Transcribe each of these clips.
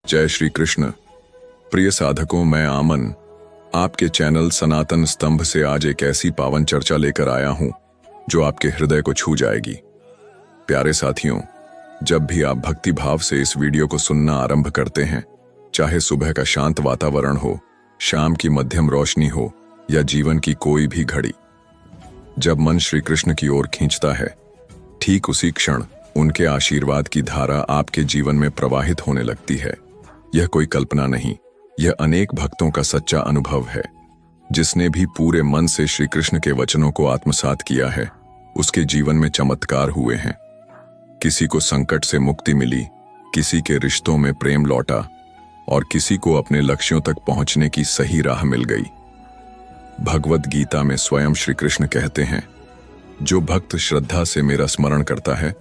जय श्री कृष्ण। प्रिय साधकों, मैं आमन आपके चैनल सनातन स्तंभ से आज एक ऐसी पावन चर्चा लेकर आया हूं जो आपके हृदय को छू जाएगी। प्यारे साथियों, जब भी आप भक्ति भाव से इस वीडियो को सुनना आरंभ करते हैं, चाहे सुबह का शांत वातावरण हो, शाम की मध्यम रोशनी हो या जीवन की कोई भी घड़ी, जब मन श्री कृष्ण की ओर खींचता है, ठीक उसी क्षण उनके आशीर्वाद की धारा आपके जीवन में प्रवाहित होने लगती है। यह कोई कल्पना नहीं, यह अनेक भक्तों का सच्चा अनुभव है। जिसने भी पूरे मन से श्री कृष्ण के वचनों को आत्मसात किया है, उसके जीवन में चमत्कार हुए हैं। किसी को संकट से मुक्ति मिली, किसी के रिश्तों में प्रेम लौटा और किसी को अपने लक्ष्यों तक पहुंचने की सही राह मिल गई। भगवद गीता में स्वयं श्री कृष्ण कहते हैं, जो भक्त श्रद्धा से मेरा स्मरण करता है,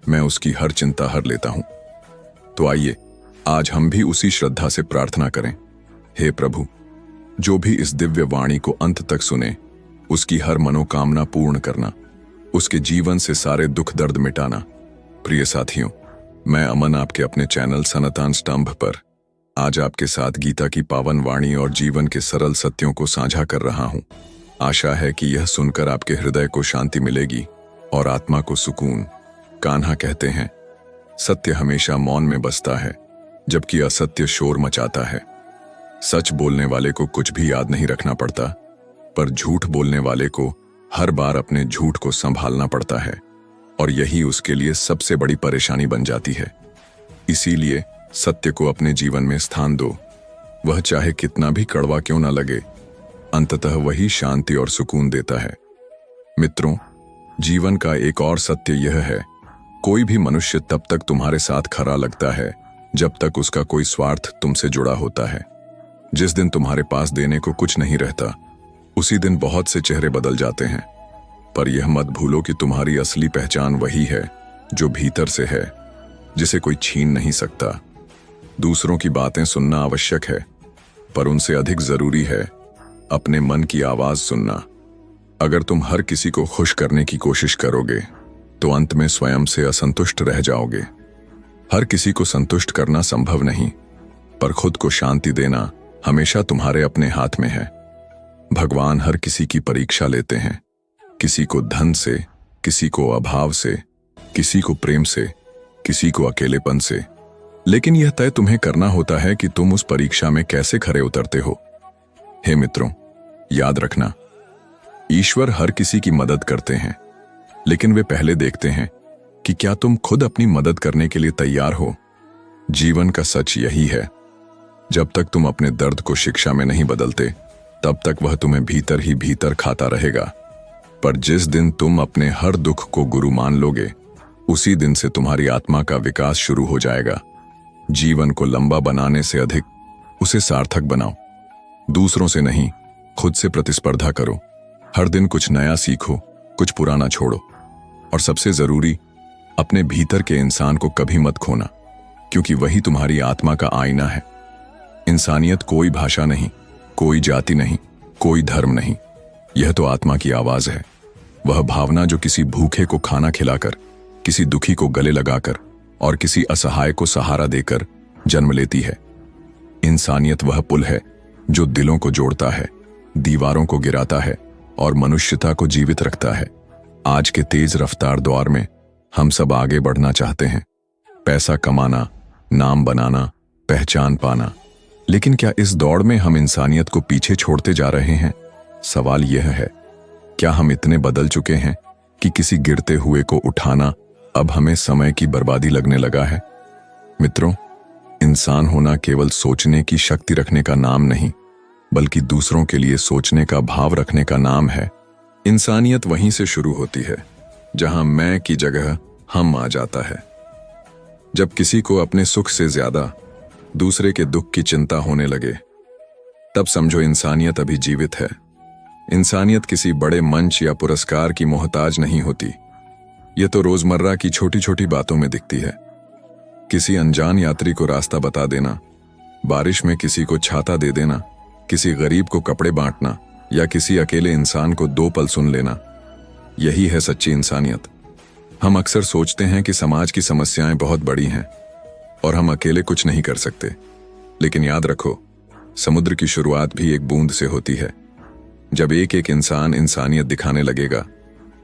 मैं उसकी हर चिंता हर लेता हूं। तो आइए आज हम भी उसी श्रद्धा से प्रार्थना करें। हे प्रभु, जो भी इस दिव्य वाणी को अंत तक सुने, उसकी हर मनोकामना पूर्ण करना, उसके जीवन से सारे दुख दर्द मिटाना। प्रिय साथियों, मैं अमन आपके अपने चैनल सनातन स्तंभ पर आज आपके साथ गीता की पावन वाणी और जीवन के सरल सत्यों को साझा कर रहा हूं। आशा है कि यह सुनकर आपके हृदय को शांति मिलेगी और आत्मा को सुकून। कान्हा कहते हैं, सत्य हमेशा मौन में बसता है, जबकि असत्य शोर मचाता है। सच बोलने वाले को कुछ भी याद नहीं रखना पड़ता, पर झूठ बोलने वाले को हर बार अपने झूठ को संभालना पड़ता है, और यही उसके लिए सबसे बड़ी परेशानी बन जाती है। इसीलिए सत्य को अपने जीवन में स्थान दो। वह चाहे कितना भी कड़वा क्यों न लगे, अंततः वही शांति और सुकून देता है। मित्रों, जीवन का एक और सत्य यह है, कोई भी मनुष्य तब तक तुम्हारे साथ खरा लगता है जब तक उसका कोई स्वार्थ तुमसे जुड़ा होता है। जिस दिन तुम्हारे पास देने को कुछ नहीं रहता, उसी दिन बहुत से चेहरे बदल जाते हैं। पर यह मत भूलो कि तुम्हारी असली पहचान वही है जो भीतर से है, जिसे कोई छीन नहीं सकता। दूसरों की बातें सुनना आवश्यक है, पर उनसे अधिक जरूरी है अपने मन की आवाज सुनना। अगर तुम हर किसी को खुश करने की कोशिश करोगे, तो अंत में स्वयं से असंतुष्ट रह जाओगे। हर किसी को संतुष्ट करना संभव नहीं, पर खुद को शांति देना हमेशा तुम्हारे अपने हाथ में है। भगवान हर किसी की परीक्षा लेते हैं, किसी को धन से, किसी को अभाव से, किसी को प्रेम से, किसी को अकेलेपन से। लेकिन यह तय तुम्हें करना होता है कि तुम उस परीक्षा में कैसे खरे उतरते हो। हे मित्रों, याद रखना, ईश्वर हर किसी की मदद करते हैं, लेकिन वे पहले देखते हैं कि क्या तुम खुद अपनी मदद करने के लिए तैयार हो। जीवन का सच यही है, जब तक तुम अपने दर्द को शिक्षा में नहीं बदलते, तब तक वह तुम्हें भीतर ही भीतर खाता रहेगा। पर जिस दिन तुम अपने हर दुख को गुरु मान लोगे, उसी दिन से तुम्हारी आत्मा का विकास शुरू हो जाएगा। जीवन को लंबा बनाने से अधिक उसे सार्थक बनाओ। दूसरों से नहीं, खुद से प्रतिस्पर्धा करो। हर दिन कुछ नया सीखो, कुछ पुराना छोड़ो, और सबसे जरूरी, अपने भीतर के इंसान को कभी मत खोना, क्योंकि वही तुम्हारी आत्मा का आईना है। इंसानियत कोई भाषा नहीं, कोई जाति नहीं, कोई धर्म नहीं, यह तो आत्मा की आवाज है। वह भावना जो किसी भूखे को खाना खिलाकर, किसी दुखी को गले लगाकर और किसी असहाय को सहारा देकर जन्म लेती है। इंसानियत वह पुल है जो दिलों को जोड़ता है, दीवारों को गिराता है और मनुष्यता को जीवित रखता है। आज के तेज रफ्तार दौर में हम सब आगे बढ़ना चाहते हैं, पैसा कमाना, नाम बनाना, पहचान पाना, लेकिन क्या इस दौड़ में हम इंसानियत को पीछे छोड़ते जा रहे हैं? सवाल यह है, क्या हम इतने बदल चुके हैं कि किसी गिरते हुए को उठाना अब हमें समय की बर्बादी लगने लगा है? मित्रों, इंसान होना केवल सोचने की शक्ति रखने का नाम नहीं, बल्कि दूसरों के लिए सोचने का भाव रखने का नाम है। इंसानियत वहीं से शुरू होती है जहां मैं की जगह हम आ जाता है। जब किसी को अपने सुख से ज्यादा दूसरे के दुख की चिंता होने लगे, तब समझो इंसानियत अभी जीवित है। इंसानियत किसी बड़े मंच या पुरस्कार की मोहताज नहीं होती। यह तो रोजमर्रा की छोटी छोटी बातों में दिखती है। किसी अनजान यात्री को रास्ता बता देना, बारिश में किसी को छाता दे देना, किसी गरीब को कपड़े बांटना या किसी अकेले इंसान को 2 पल सुन लेना, यही है सच्ची इंसानियत। हम अक्सर सोचते हैं कि समाज की समस्याएं बहुत बड़ी हैं और हम अकेले कुछ नहीं कर सकते, लेकिन याद रखो, समुद्र की शुरुआत भी एक बूंद से होती है। जब एक एक इंसान इंसानियत दिखाने लगेगा,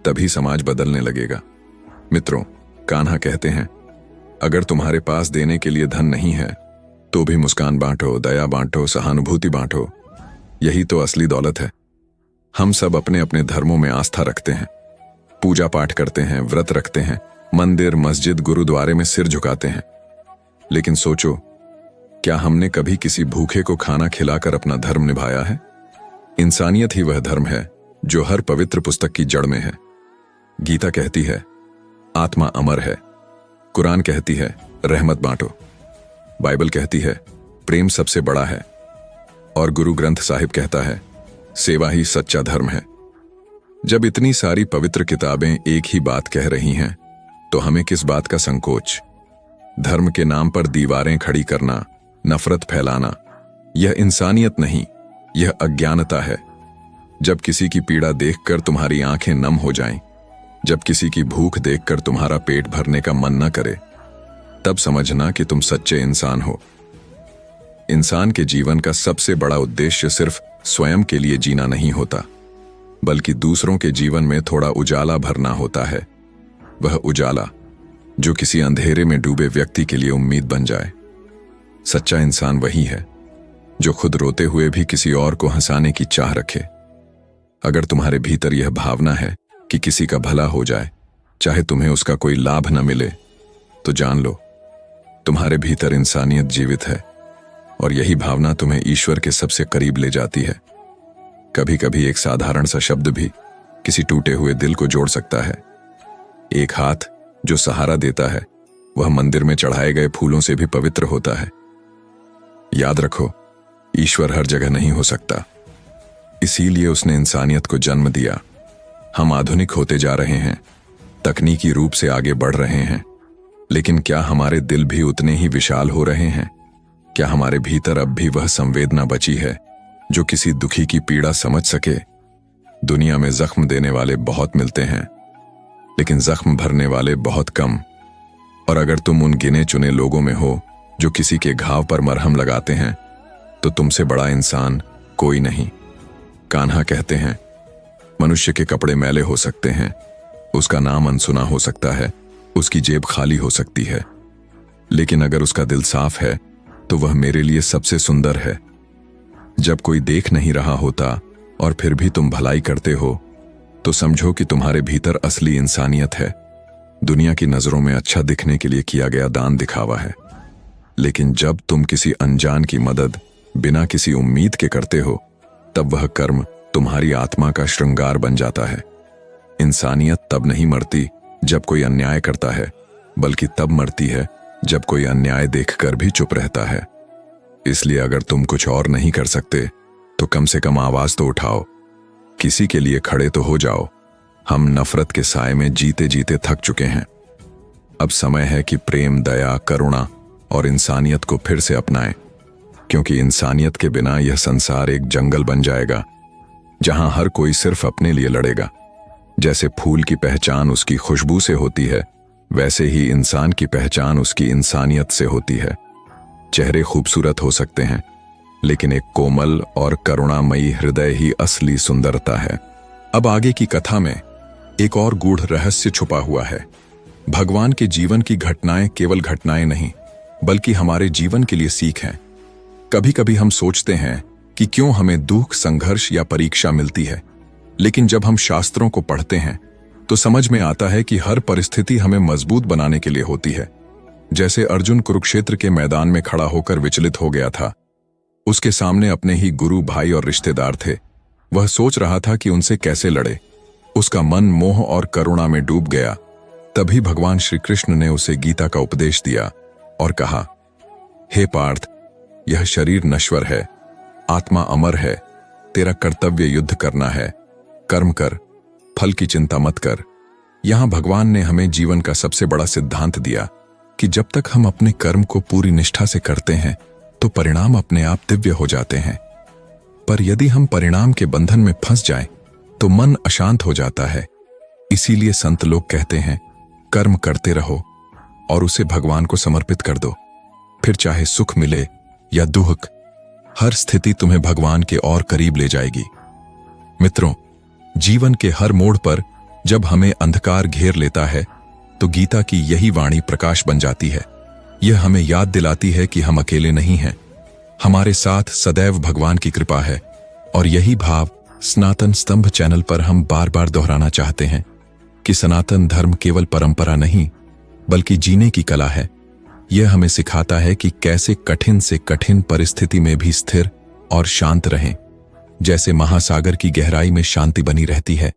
तभी समाज बदलने लगेगा। मित्रों, कान्हा कहते हैं, अगर तुम्हारे पास देने के लिए धन नहीं है तो भी मुस्कान बांटो, दया बांटो, सहानुभूति बांटो। यही तो असली दौलत है। हम सब अपने अपने धर्मों में आस्था रखते हैं, पूजा पाठ करते हैं, व्रत रखते हैं, मंदिर, मस्जिद, गुरुद्वारे में सिर झुकाते हैं। लेकिन सोचो, क्या हमने कभी किसी भूखे को खाना खिलाकर अपना धर्म निभाया है? इंसानियत ही वह धर्म है जो हर पवित्र पुस्तक की जड़ में है। गीता कहती है, आत्मा अमर है। कुरान कहती है, रहमत बांटो। बाइबल कहती है, प्रेम सबसे बड़ा है। और गुरु ग्रंथ साहिब कहता है, सेवा ही सच्चा धर्म है। जब इतनी सारी पवित्र किताबें एक ही बात कह रही हैं, तो हमें किस बात का संकोच? धर्म के नाम पर दीवारें खड़ी करना, नफरत फैलाना, यह इंसानियत नहीं, यह अज्ञानता है। जब किसी की पीड़ा देखकर तुम्हारी आंखें नम हो जाएं, जब किसी की भूख देखकर तुम्हारा पेट भरने का मन न करे, तब समझना कि तुम सच्चे इंसान हो। इंसान के जीवन का सबसे बड़ा उद्देश्य सिर्फ स्वयं के लिए जीना नहीं होता, बल्कि दूसरों के जीवन में थोड़ा उजाला भरना होता है। वह उजाला जो किसी अंधेरे में डूबे व्यक्ति के लिए उम्मीद बन जाए। सच्चा इंसान वही है जो खुद रोते हुए भी किसी और को हंसाने की चाह रखे। अगर तुम्हारे भीतर यह भावना है कि किसी का भला हो जाए, चाहे तुम्हें उसका कोई लाभ न मिले, तो जान लो, तुम्हारे भीतर इंसानियत जीवित है, और यही भावना तुम्हें ईश्वर के सबसे करीब ले जाती है। कभी कभी एक साधारण सा शब्द भी किसी टूटे हुए दिल को जोड़ सकता है। एक हाथ जो सहारा देता है, वह मंदिर में चढ़ाए गए फूलों से भी पवित्र होता है। याद रखो, ईश्वर हर जगह नहीं हो सकता, इसीलिए उसने इंसानियत को जन्म दिया। हम आधुनिक होते जा रहे हैं, तकनीकी रूप से आगे बढ़ रहे हैं, लेकिन क्या हमारे दिल भी उतने ही विशाल हो रहे हैं? क्या हमारे भीतर अब भी वह संवेदना बची है जो किसी दुखी की पीड़ा समझ सके? दुनिया में जख्म देने वाले बहुत मिलते हैं, लेकिन जख्म भरने वाले बहुत कम। और अगर तुम उन गिने चुने लोगों में हो जो किसी के घाव पर मरहम लगाते हैं, तो तुमसे बड़ा इंसान कोई नहीं। कान्हा कहते हैं, मनुष्य के कपड़े मैले हो सकते हैं, उसका नाम अनसुना हो सकता है, उसकी जेब खाली हो सकती है, लेकिन अगर उसका दिल साफ है तो वह मेरे लिए सबसे सुंदर है। जब कोई देख नहीं रहा होता और फिर भी तुम भलाई करते हो, तो समझो कि तुम्हारे भीतर असली इंसानियत है। दुनिया की नजरों में अच्छा दिखने के लिए किया गया दान दिखावा है, लेकिन जब तुम किसी अनजान की मदद बिना किसी उम्मीद के करते हो, तब वह कर्म तुम्हारी आत्मा का श्रृंगार बन जाता है। इंसानियत तब नहीं मरती जब कोई अन्याय करता है, बल्कि तब मरती है जब कोई अन्याय देखकर भी चुप रहता है। इसलिए अगर तुम कुछ और नहीं कर सकते, तो कम से कम आवाज तो उठाओ, किसी के लिए खड़े तो हो जाओ। हम नफरत के साए में जीते जीते थक चुके हैं। अब समय है कि प्रेम, दया, करुणा और इंसानियत को फिर से अपनाएं, क्योंकि इंसानियत के बिना यह संसार एक जंगल बन जाएगा, जहां हर कोई सिर्फ अपने लिए लड़ेगा। जैसे फूल की पहचान उसकी खुशबू से होती है, वैसे ही इंसान की पहचान उसकी इंसानियत से होती है। चेहरे खूबसूरत हो सकते हैं, लेकिन एक कोमल और करुणामयी हृदय ही असली सुंदरता है। अब आगे की कथा में एक और गूढ़ रहस्य छुपा हुआ है। भगवान के जीवन की घटनाएं केवल घटनाएं नहीं, बल्कि हमारे जीवन के लिए सीख हैं। कभी कभी हम सोचते हैं कि क्यों हमें दुख, संघर्ष या परीक्षा मिलती है, लेकिन जब हम शास्त्रों को पढ़ते हैं तो समझ में आता है कि हर परिस्थिति हमें मजबूत बनाने के लिए होती है। जैसे अर्जुन कुरुक्षेत्र के मैदान में खड़ा होकर विचलित हो गया था। उसके सामने अपने ही गुरु, भाई और रिश्तेदार थे। वह सोच रहा था कि उनसे कैसे लड़े। उसका मन मोह और करुणा में डूब गया। तभी भगवान श्री कृष्ण ने उसे गीता का उपदेश दिया और कहा, हे पार्थ, यह शरीर नश्वर है, आत्मा अमर है। तेरा कर्तव्य युद्ध करना है। कर्म कर, फल की चिंता मत कर। यहां भगवान ने हमें जीवन का सबसे बड़ा सिद्धांत दिया कि जब तक हम अपने कर्म को पूरी निष्ठा से करते हैं, तो परिणाम अपने आप दिव्य हो जाते हैं। पर यदि हम परिणाम के बंधन में फंस जाएं, तो मन अशांत हो जाता है। इसीलिए संत लोग कहते हैं, कर्म करते रहो और उसे भगवान को समर्पित कर दो। फिर चाहे सुख मिले या दुख, हर स्थिति तुम्हें भगवान के और करीब ले जाएगी। मित्रों, जीवन के हर मोड़ पर जब हमें अंधकार घेर लेता है तो गीता की यही वाणी प्रकाश बन जाती है। यह हमें याद दिलाती है कि हम अकेले नहीं हैं, हमारे साथ सदैव भगवान की कृपा है। और यही भाव सनातन स्तंभ चैनल पर हम बार बार दोहराना चाहते हैं कि सनातन धर्म केवल परंपरा नहीं बल्कि जीने की कला है। यह हमें सिखाता है कि कैसे कठिन से कठिन परिस्थिति में भी स्थिर और शांत रहें। जैसे महासागर की गहराई में शांति बनी रहती है,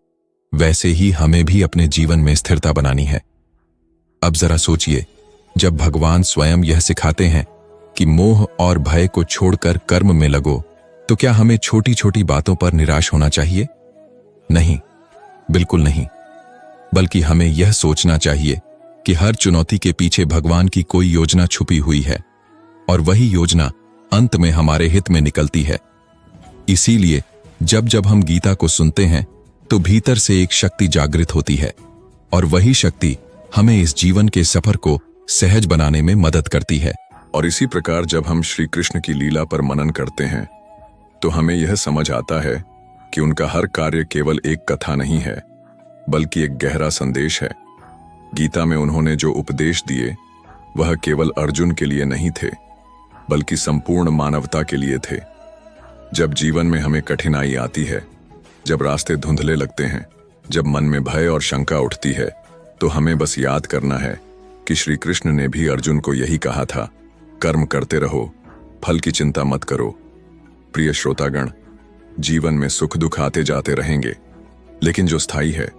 वैसे ही हमें भी अपने जीवन में स्थिरता बनानी है। अब जरा सोचिए, जब भगवान स्वयं यह सिखाते हैं कि मोह और भय को छोड़कर कर्म में लगो, तो क्या हमें छोटी छोटी बातों पर निराश होना चाहिए? नहीं, बिल्कुल नहीं। बल्कि हमें यह सोचना चाहिए कि हर चुनौती के पीछे भगवान की कोई योजना छुपी हुई है और वही योजना अंत में हमारे हित में निकलती है। इसीलिए जब जब हम गीता को सुनते हैं तो भीतर से एक शक्ति जागृत होती है और वही शक्ति हमें इस जीवन के सफर को सहज बनाने में मदद करती है। और इसी प्रकार जब हम श्री कृष्ण की लीला पर मनन करते हैं तो हमें यह समझ आता है कि उनका हर कार्य केवल एक कथा नहीं है बल्कि एक गहरा संदेश है। गीता में उन्होंने जो उपदेश दिए वह केवल अर्जुन के लिए नहीं थे बल्कि संपूर्ण मानवता के लिए थे। जब जीवन में हमें कठिनाई आती है, जब रास्ते धुंधले लगते हैं, जब मन में भय और शंका उठती है, तो हमें बस याद करना है कि श्री कृष्ण ने भी अर्जुन को यही कहा था, कर्म करते रहो, फल की चिंता मत करो। प्रिय श्रोतागण, जीवन में सुख दुख आते जाते रहेंगे, लेकिन जो स्थायी है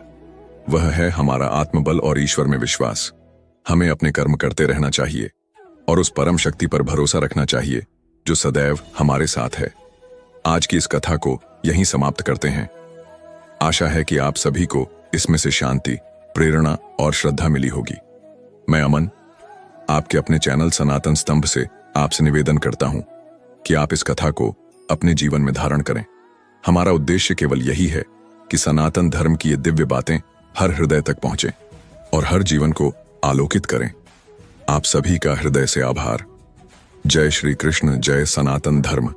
वह है हमारा आत्मबल और ईश्वर में विश्वास। हमें अपने कर्म करते रहना चाहिए और उस परम शक्ति पर भरोसा रखना चाहिए जो सदैव हमारे साथ है। आज की इस कथा को यहीं समाप्त करते हैं। आशा है कि आप सभी को इसमें से शांति, प्रेरणा और श्रद्धा मिली होगी। मैं अमन, आपके अपने चैनल सनातन स्तंभ से आपसे निवेदन करता हूं कि आप इस कथा को अपने जीवन में धारण करें। हमारा उद्देश्य केवल यही है कि सनातन धर्म की ये दिव्य बातें हर हृदय तक पहुंचें और हर जीवन को आलोकित करें। आप सभी का हृदय से आभार। जय श्री कृष्ण, जय सनातन धर्म।